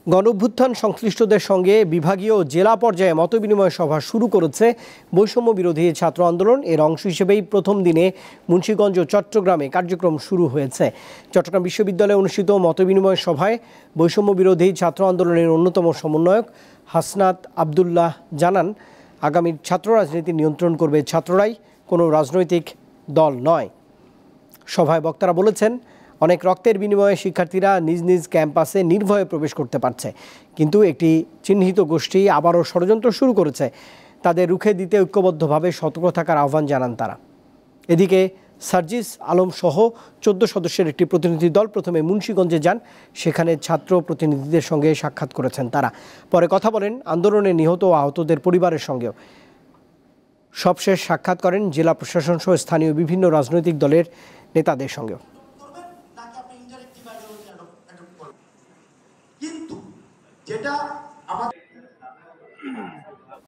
গণঅভ্যুত্থান সংশ্লিষ্টদের সঙ্গে বিভাগীয় জেলা পর্যায়ে মতবিনিময় সভা শুরু করেছে বৈষম্য বিরোধী ছাত্র আন্দোলন। এর অংশ হিসেবেই প্রথম দিনে মুন্সিগঞ্জ ও চট্টগ্রামে কার্যক্রম শুরু হয়েছে। চট্টগ্রাম বিশ্ববিদ্যালয়ে অনুষ্ঠিত মতবিনিময় সভায় বৈষম্য বিরোধী ছাত্র আন্দোলনের অন্যতম সমন্বয়ক হাসনাত আবদুল্লাহ জানান, আগামীর ছাত্র রাজনীতি নিয়ন্ত্রণ করবে ছাত্ররাই, কোনো রাজনৈতিক দল নয়। সভায় বক্তারা বলেছেন, অনেক রক্তের বিনিময়ে শিক্ষার্থীরা নিজ নিজ ক্যাম্পাসে নির্ভয়ে প্রবেশ করতে পারছে, কিন্তু একটি চিহ্নিত গোষ্ঠী আবারও ষড়যন্ত্র শুরু করেছে। তাদের রুখে দিতে ঐক্যবদ্ধভাবে সতর্ক থাকার আহ্বান জানান তারা। এদিকে সার্জিস আলম সহ 14 সদস্যের একটি প্রতিনিধি দল প্রথমে মুন্সিগঞ্জে যান। সেখানে ছাত্র প্রতিনিধিদের সঙ্গে সাক্ষাৎ করেছেন তারা। পরে কথা বলেন আন্দোলনে নিহত ও আহতদের পরিবারের সঙ্গেও। সবশেষ সাক্ষাৎ করেন জেলা প্রশাসন সহ স্থানীয় বিভিন্ন রাজনৈতিক দলের নেতাদের সঙ্গেও। কিন্তু যেটা আমাদের